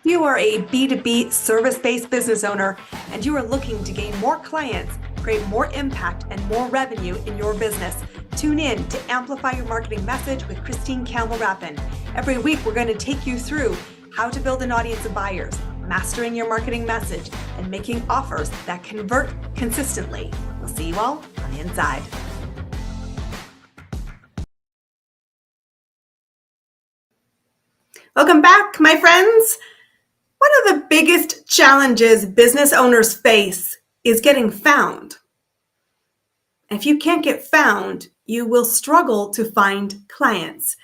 You are a B2B service-based business owner and you are looking to gain more clients, create more impact, and more revenue in your business. Tune in to Amplify Your Marketing Message with Campbell Rapin. Every week, we're going to take you through how to build an audience of buyers, mastering your marketing message, and making offers that convert consistently. We'll see you all on the inside. Welcome back, my friends. One of the biggest challenges business owners face is getting found. If you can't get found, you will struggle to find clients.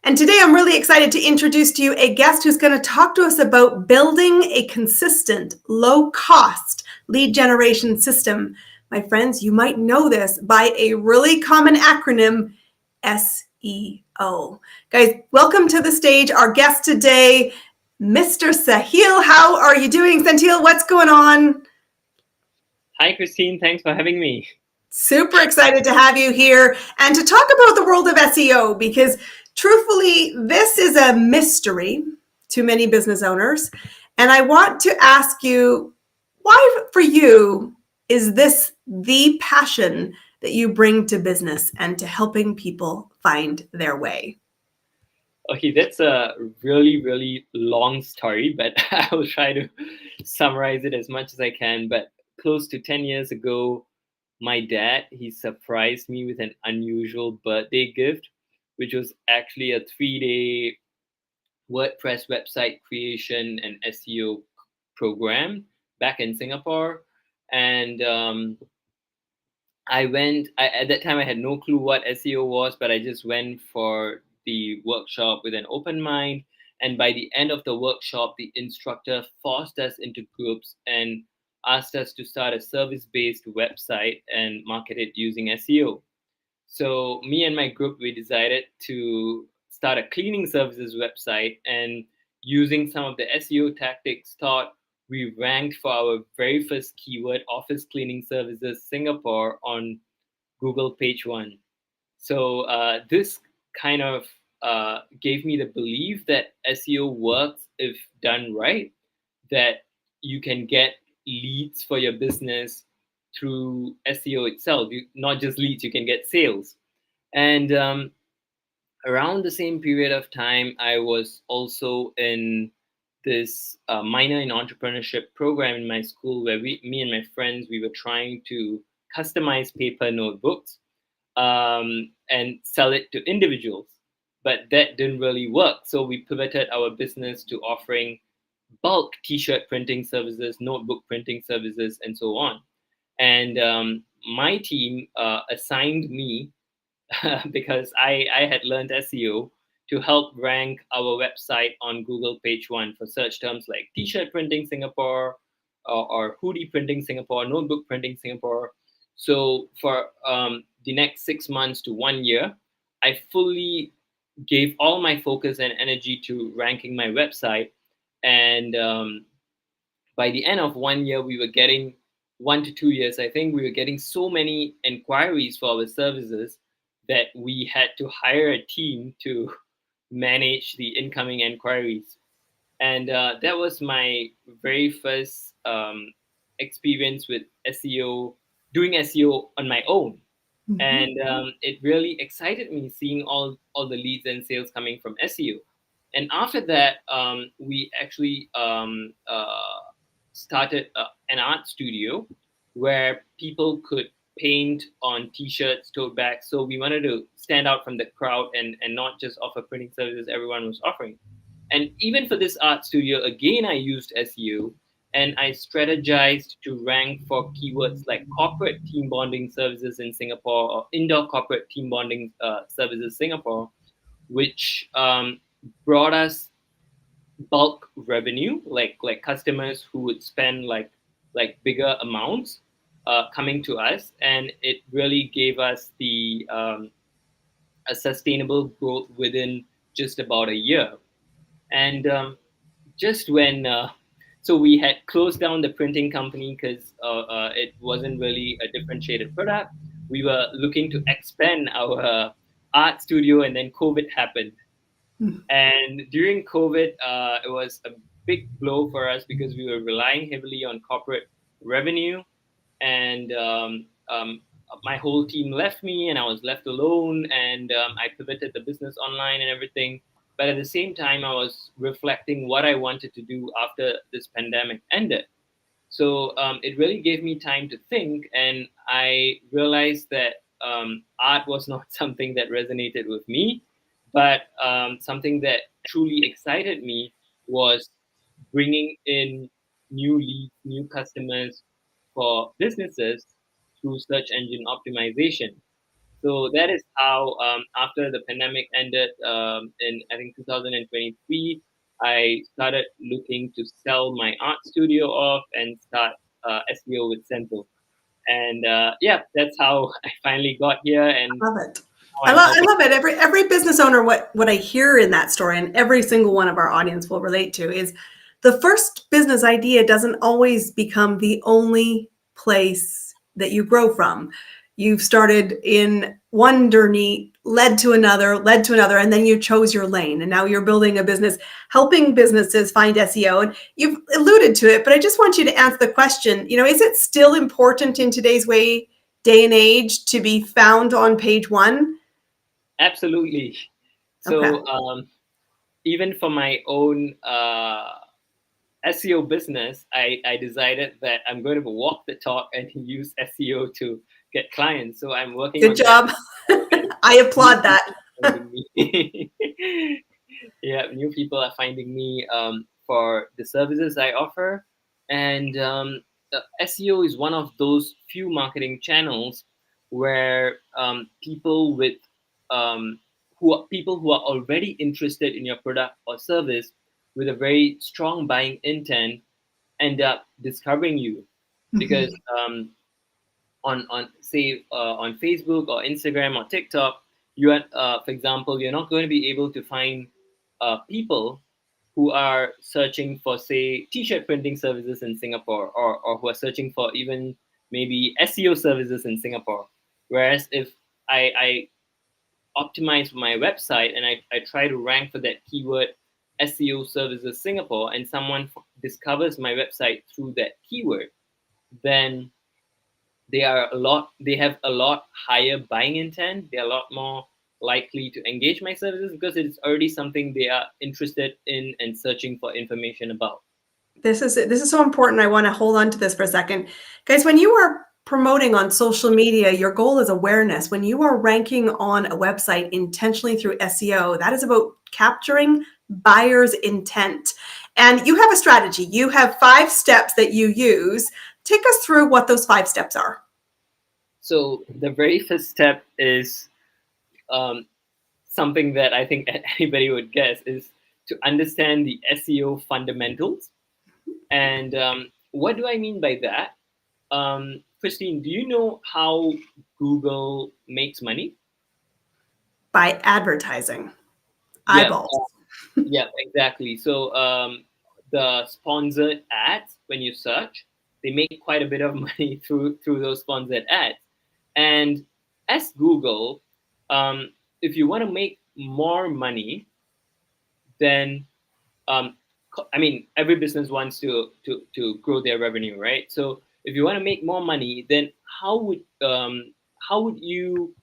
And today I'm really excited to introduce to you a guest who's going to talk to us about building a consistent, low-cost lead generation system. My friends, you might know this by a really common acronym, SEO. Guys, welcome to the stage. Our guest today, Mr. Sahil. How are you doing, Senthil? What's going on? Hi, Christine. Thanks for having me. Super excited to have you here and to talk about the world of SEO, because truthfully, this is a mystery to many business owners. And I want to ask you, why for you is this the passion that you bring to business and to helping people find their way? Okay, that's a really, really long story, but I will try to summarize it as much as I can. But close to 10 years ago, my dad, he surprised me with an unusual birthday gift, which was actually a 3-day WordPress website creation and SEO program back in Singapore. And at that time, I had no clue what SEO was, but I just went for the workshop with an open mind. And by the end of the workshop, the instructor forced us into groups and asked us to start a service-based website and market it using SEO. So me and my group, we decided to start a cleaning services website, and using some of the SEO tactics taught, we ranked for our very first keyword, office cleaning services Singapore, on Google page 1. So this kind of gave me the belief that SEO works if done right, that you can get leads for your business through SEO itself. Not just leads, you can get sales. And around the same period of time, I was also in this minor in entrepreneurship program in my school, where me and my friends, we were trying to customize paper notebooks and sell it to individuals. But that didn't really work. So we pivoted our business to offering bulk t-shirt printing services, notebook printing services, and so on. And my team assigned me because I had learned SEO to help rank our website on Google page 1 for search terms like t-shirt printing Singapore, or hoodie printing Singapore, notebook printing Singapore. So for the next 6 months to 1 year, I fully gave all my focus and energy to ranking my website. And by the end of 1 year, we were getting 1 to 2 years, I think we were getting so many inquiries for our services that we had to hire a team to manage the incoming inquiries. And that was my very first experience with SEO, doing SEO on my own. Mm-hmm. And it really excited me seeing all the leads and sales coming from SEO. And after that, we actually started an art studio where people could paint on t-shirts, tote bags. So we wanted to stand out from the crowd and not just offer printing services everyone was offering. And even for this art studio, again, I used SEO, and I strategized to rank for keywords like corporate team bonding services in Singapore, or indoor corporate team bonding services Singapore, which brought us bulk revenue, like customers who would spend like bigger amounts coming to us, and it really gave us the a sustainable growth within just about a year. And just when so we had closed down the printing company because it wasn't really a differentiated product. We were looking to expand our art studio, and then COVID happened. And during COVID, it was a big blow for us because we were relying heavily on corporate revenue, and my whole team left me, and I was left alone, and I pivoted the business online and everything. But at the same time, I was reflecting what I wanted to do after this pandemic ended. So it really gave me time to think, and I realized that art was not something that resonated with me, but something that truly excited me was bringing in new leads, new customers for businesses through search engine optimization. So that is how, after the pandemic ended in, I think, 2023, I started looking to sell my art studio off and start SEO with Senthil. And yeah, that's how I finally got here, and Love it. now I'm I helping. love it. Every business owner, what I hear in that story, and every single one of our audience will relate to, is the first business idea doesn't always become the only place that you grow from. You've started in one journey, led to another, and then you chose your lane. And now you're building a business, helping businesses find SEO. And you've alluded to it, but I just want you to answer the question, is it still important in today's day and age to be found on page one? Absolutely. Okay. So even for my own SEO business, I decided that I'm going to walk the talk and use SEO to get clients. So I'm working Good on that. job. I applaud that. Finding me. Yeah, new people are finding me for the services I offer, and SEO is one of those few marketing channels where people with people who are already interested in your product or service with a very strong buying intent end up discovering you, because on say on Facebook or Instagram or TikTok, you are, for example, you're not going to be able to find people who are searching for, say, t-shirt printing services in Singapore, or who are searching for even maybe SEO services in Singapore. Whereas if I optimize my website and I try to rank for that keyword SEO services Singapore, and someone discovers my website through that keyword, then they have a lot higher buying intent. They're a lot more likely to engage my services because it's already something they are interested in and searching for information about. This is so important. I want to hold on to this for a second. Guys, when you are promoting on social media, your goal is awareness. When you are ranking on a website intentionally through SEO, that is about capturing buyer's intent. And you have a strategy. You have 5 steps that you use. Take us through what those 5 steps are. So the very first step is um, something that I think anybody would guess, is to understand the SEO fundamentals. And what do I mean by that? Christine, do you know how Google makes money? By advertising. Yeah, Eyeballs. yeah, exactly. So the sponsored ads, when you search, they make quite a bit of money through those sponsored ads. And as Google, um, if you want to make more money, then I mean, every business wants to grow their revenue, right? So if you want to make more money, then how would you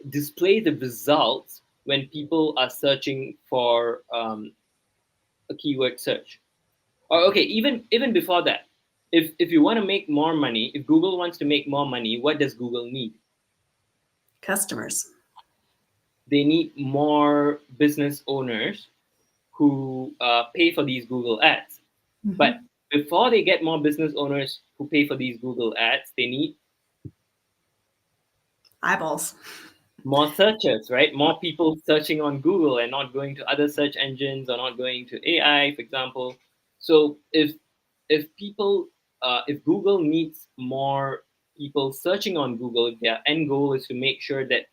display the results when people are searching for a keyword search? Or okay, even before that, if you want to make more money, if Google wants to make more money, what does Google need? Customers. They need more business owners who pay for these Google ads. But Mhm. before they get more business owners who pay for these Google ads, they need Eyeballs. more searchers, right? More people searching on Google and not going to other search engines, or not going to AI, for example. So if Google needs more people searching on Google, their end goal is to make sure that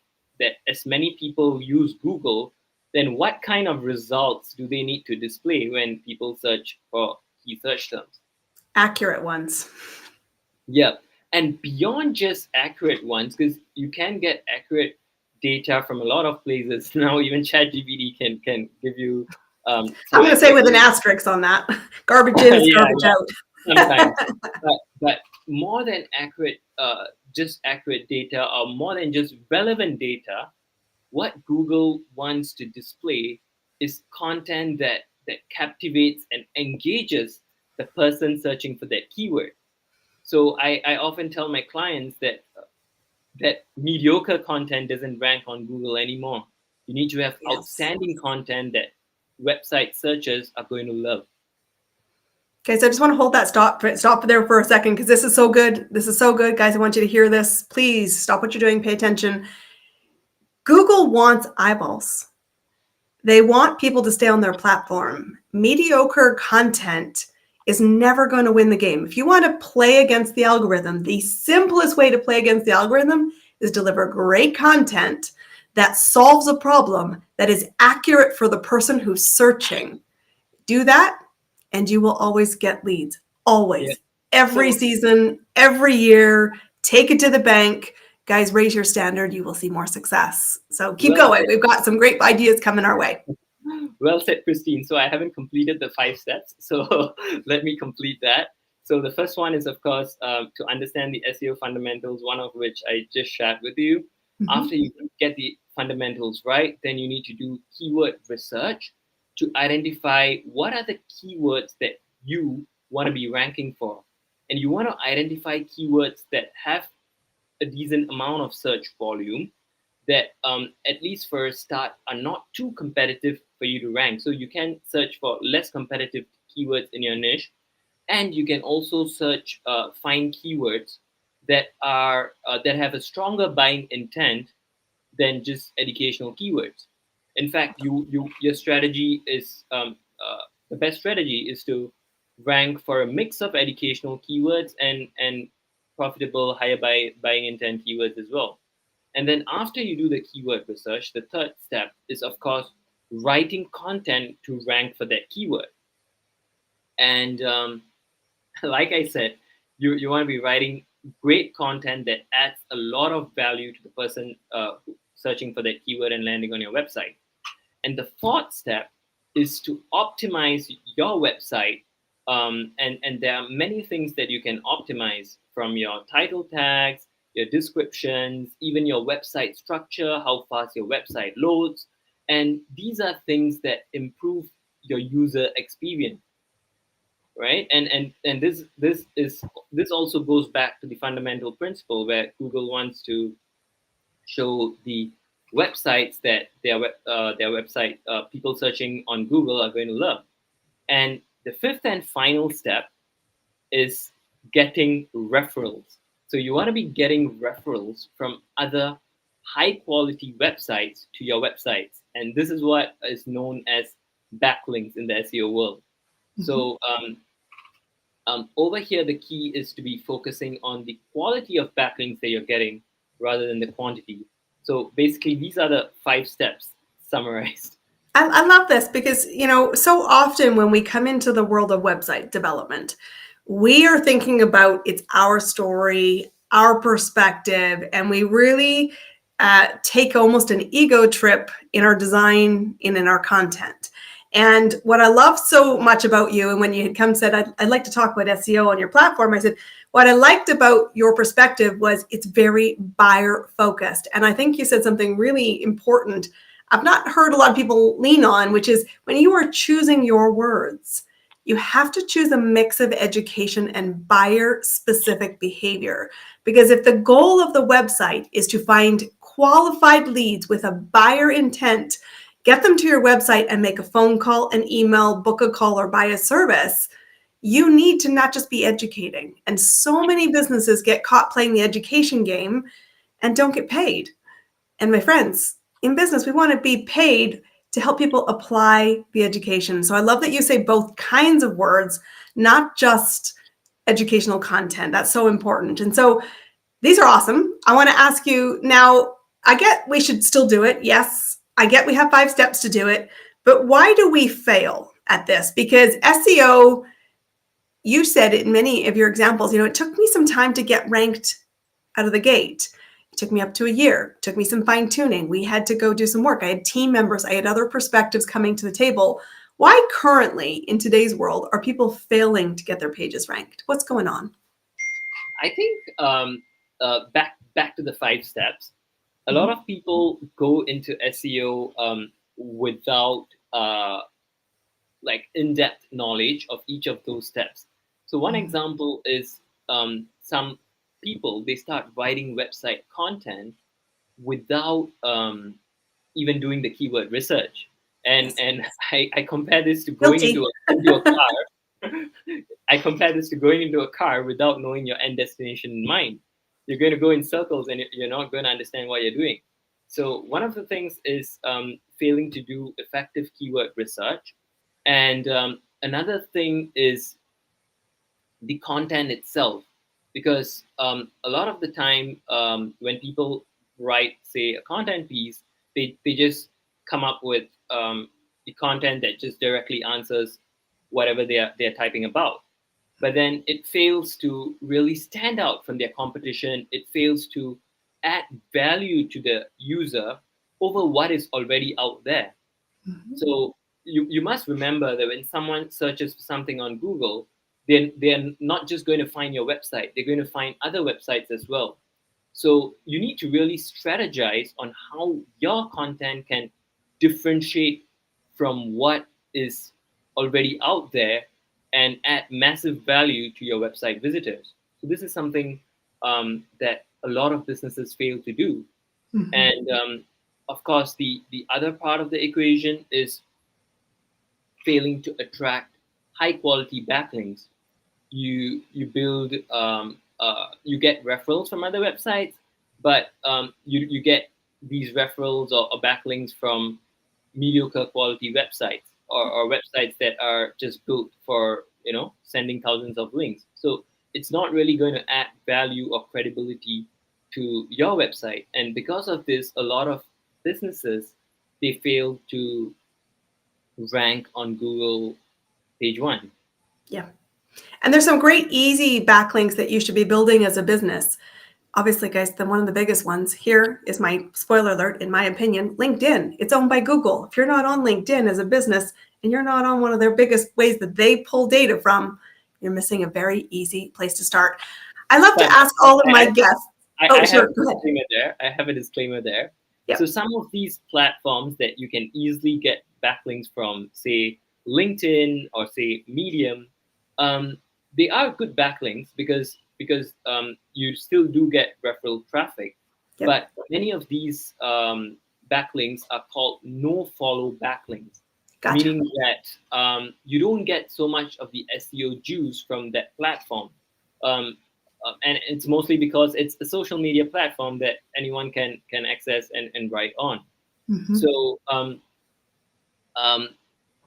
as many people use Google, then what kind of results do they need to display when people search for key search terms? Accurate ones. Yeah, and beyond just accurate ones, because you can get accurate data from a lot of places now. Even ChatGPT can give you. I'm So going to say with an asterisk on that. Garbage in is yeah, garbage yeah, out. sometimes. But more than accurate, just accurate data, or more than just relevant data, what Google wants to display is content that captivates and engages the person searching for that keyword. So I often tell my clients that mediocre content doesn't rank on Google anymore. You need to have Yes. outstanding content that website searchers are going to love. Okay, so I just want to hold that stop there for a second because this is so good. This is so good, guys. I want you to hear this. Please stop what you're doing, pay attention. Google wants eyeballs. They want people to stay on their platform. Mediocre content is never going to win the game. If you want to play against the algorithm, the simplest way to play against the algorithm is deliver great content that solves a problem that is accurate for the person who's searching. Do that, and you will always get leads. Yeah. Always. Every So season, every year, take it to the bank. Guys, raise your standard. You will see more success. So keep well going. said. We've got some great ideas coming our way. Well said, Christine. So I haven't completed the 5 steps. So let me complete that. So the first one is, of course, to understand the SEO fundamentals, one of which I just shared with you. Mhm. After you get the fundamentals right, then you need to do keyword research to identify what are the keywords that you want to be ranking for. And you want to identify keywords that have a decent amount of search volume that at least for a start are not too competitive for you to rank. So you can search for less competitive keywords in your niche, and you can also search find keywords that have a stronger buying intent than just educational keywords. In fact, your strategy is the best strategy is to rank for a mix of educational keywords and profitable higher buying intent keywords as well. And then after you do the keyword research, the third step is, of course, writing content to rank for that keyword. And like I said, you want to be writing great content that adds a lot of value to the person searching for that keyword and landing on your website. And the fourth step is to optimize your website. And there are many things that you can optimize, from your title tags, your descriptions, even your website structure, how fast your website loads. And these are things that improve your user experience, right? And this also goes back to the fundamental principle where Google wants to show the websites that their website people searching on Google are going to love. And the fifth and final step is getting referrals. So you want to be getting referrals from other high quality websites to your websites, and this is what is known as backlinks in the SEO world. Mhm. So over here, the key is to be focusing on the quality of backlinks that you're getting rather than the quantity. So basically, these are the 5 steps summarized. I love this because, so often when we come into the world of website development, we are thinking about it's our story, our perspective, and we really take almost an ego trip in our design and in our content. And what I love so much about you, and when you had come said, I'd like to talk about SEO on your platform, I said, what I liked about your perspective was it's very buyer focused. And I think you said something really important I've not heard a lot of people lean on, which is when you are choosing your words, you have to choose a mix of education and buyer specific behavior. Because if the goal of the website is to find qualified leads with a buyer intent, get them to your website and make a phone call, an email, book a call, or buy a service, you need to not just be educating. And so many businesses get caught playing the education game and don't get paid. And my friends, in business, we want to be paid to help people apply the education. So I love that you say both kinds of words, not just educational content. That's so important. And so these are awesome. I want to ask you now, I get we should still do it. Yes, I get we have 5 steps to do it. But why do we fail at this? Because SEO, you said in many of your examples, it took me some time to get ranked out of the gate. It took me up to a year. It took me some fine tuning. We had to go do some work. I had team members. I had other perspectives coming to the table. Why currently in today's world are people failing to get their pages ranked? What's going on? I think back to the 5 steps. A lot Mhm. of people go into SEO without like in-depth knowledge of each of those steps. So one example is some people, they start writing website content without even doing the keyword research. And Yes. and I compare this to going Guilty. into a car. I compare this to going into a car without knowing your end destination in mind. You're going to go in circles and you're not going to understand what you're doing. So one of the things is failing to do effective keyword research, and another thing is the content itself, because a lot of the time when people write, say, a content piece, they just come up with the content that just directly answers whatever they're typing about, but then it fails to really stand out from their competition. It fails to add value to the user over what is already out there. Mhm. So you must remember that when someone searches for something on Google, then they're not just going to find your website, they're going to find other websites as well. So you need to really strategize on how your content can differentiate from what is already out there and add massive value to your website visitors. So this is something that a lot of businesses fail to do. Mhm. And of course, the other part of the equation is failing to attract high quality backlinks. You build you get referrals from other websites, but you get these referrals or backlinks from mediocre quality websites, or websites that are just built for sending thousands of links. So it's not really going to add value or credibility to your website, and because of this, a lot of businesses, they fail to rank on Google page one. Yeah. And there's some great easy backlinks that you should be building as a business. Obviously, guys, one of the biggest ones here is my spoiler alert, in my opinion, LinkedIn. It's owned by Google. If you're not on LinkedIn as a business and you're not on one of their biggest ways that they pull data from, you're missing a very easy place to start. I love to But ask all of my guests. Oh, I have sure. a Go ahead. disclaimer there. I have a disclaimer there. So Yep. some of these platforms that you can easily get backlinks from, say LinkedIn or say Medium, um, they are good backlinks because you still do get referral traffic. Yep. But many of these backlinks are called no follow backlinks, Gotcha. meaning that you don't get so much of the SEO juice from that platform. Um, and it's mostly because it's a social media platform that anyone can access and write on. Mm-hmm. So um,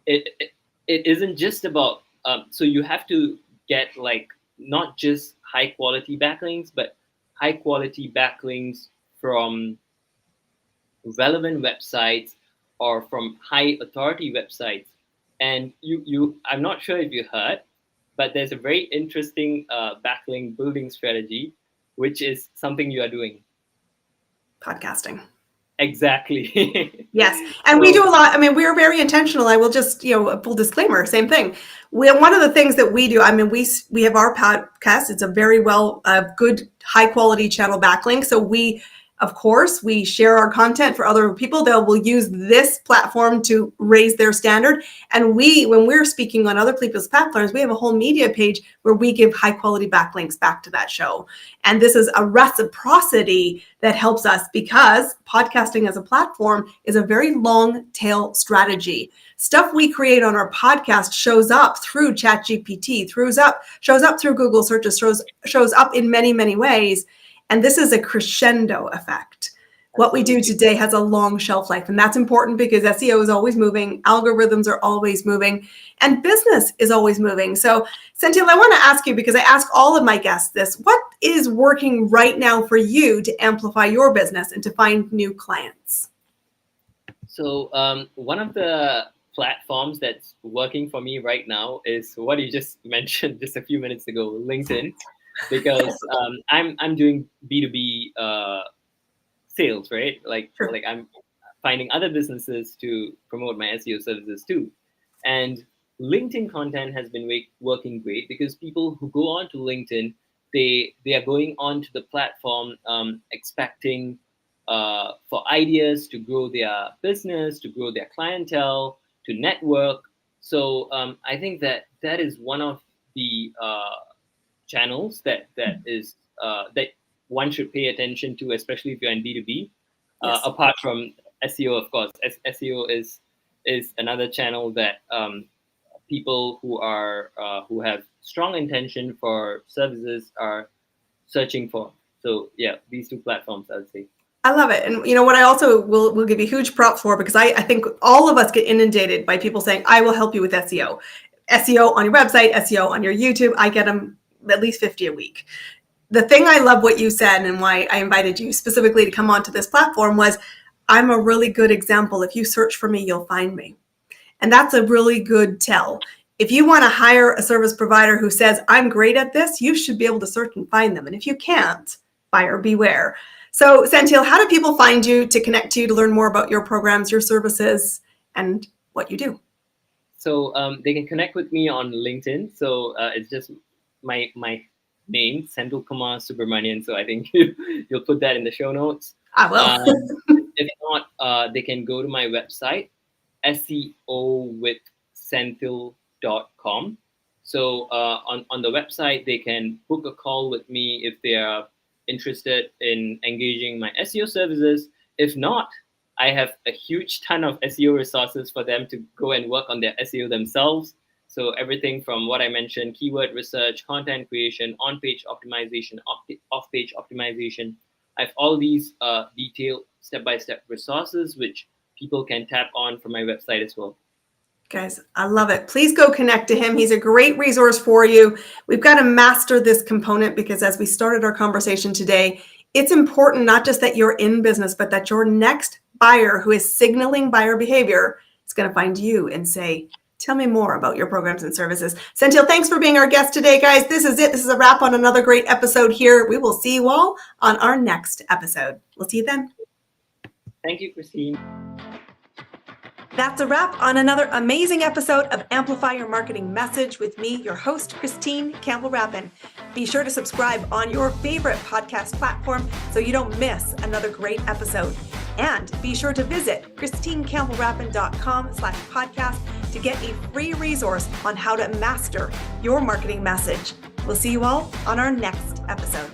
it it isn't just about so you have to get like not just high quality backlinks, but high quality backlinks from relevant websites or from high authority websites. And I'm not sure if you heard, but there's a very interesting backlink building strategy, which is something you are doing. Podcasting. Exactly. Yes. And we So do a lot. I mean, we're very intentional. I will just, a full disclaimer, same thing. One of the things that we do, I mean, we have our podcast. It's a very good, high quality channel backlink. So of course, we share our content for other people. They will use this platform to raise their standard. And when we're speaking on other people's platforms, we have a whole media page where we give high quality backlinks back to that show. And this is a reciprocity that helps us because podcasting as a platform is a very long tail strategy. Stuff we create on our podcast shows up through ChatGPT, shows up through Google searches, shows up in many, many ways. And this is a crescendo effect. What we do absolutely. today has a long shelf life, and that's important because SEO is always moving, algorithms are always moving, and business is always moving. So, Senthil, I want to ask you, because I ask all of my guests this, what is working right now for you to amplify your business and to find new clients? So one of the platforms that's working for me right now is what you just mentioned just a few minutes ago, LinkedIn, because I'm doing B2B sales, right? Like Sure. I'm finding other businesses to promote my SEO services too. And LinkedIn content has been working great because people who go on to LinkedIn, they are going onto the platform expecting for ideas to grow their business, to grow their clientele, to network. So I think that is one of the channels that one should pay attention to, especially if you're in B2B. Yes. Apart from SEO, of course, SEO is another channel that people who have strong intention for services are searching for. So yeah, these two platforms, I would say. I love it. And you know what I also will give you huge props for, because I think all of us get inundated by people saying, I will help you with SEO. SEO on your website, SEO on your YouTube. I get them at least 50 a week. The thing I love what you said and why I invited you specifically to come onto this platform was, I'm a really good example. If you search for me, you'll find me. And that's a really good tell. If you want to hire a service provider who says, I'm great at this, you should be able to search and find them. And if you can't, buyer beware. So Senthil, how do people find you, to connect to you, to learn more about your programs, your services, and what you do? So they can connect with me on LinkedIn. So it's just my name, Senthilkumar Subramanian. So I think you'll put that in the show notes. I will. If not, they can go to my website, seowithsenthil.com. So on the website, they can book a call with me if they are interested in engaging my SEO services. If not, I have a huge ton of SEO resources for them to go and work on their SEO themselves. So everything from what I mentioned, keyword research, content creation, on-page optimization, off-page optimization. I have all these detailed step-by-step resources which people can tap on from my website as well. Guys, I love it. Please go connect to him. He's a great resource for you. We've got to master this component, because as we started our conversation today, it's important not just that you're in business, but that your next buyer who is signaling buyer behavior is going to find you and say, tell me more about your programs and services. Senthil, thanks for being our guest today, guys. This is it. This is a wrap on another great episode here. We will see you all on our next episode. We'll see you then. Thank you, Christine. That's a wrap on another amazing episode of Amplify Your Marketing Message with me, your host, Christine Campbell Rapin. Be sure to subscribe on your favorite podcast platform so you don't miss another great episode. And be sure to visit christinecampbellrapin.com/podcast to get a free resource on how to master your marketing message. We'll see you all on our next episode.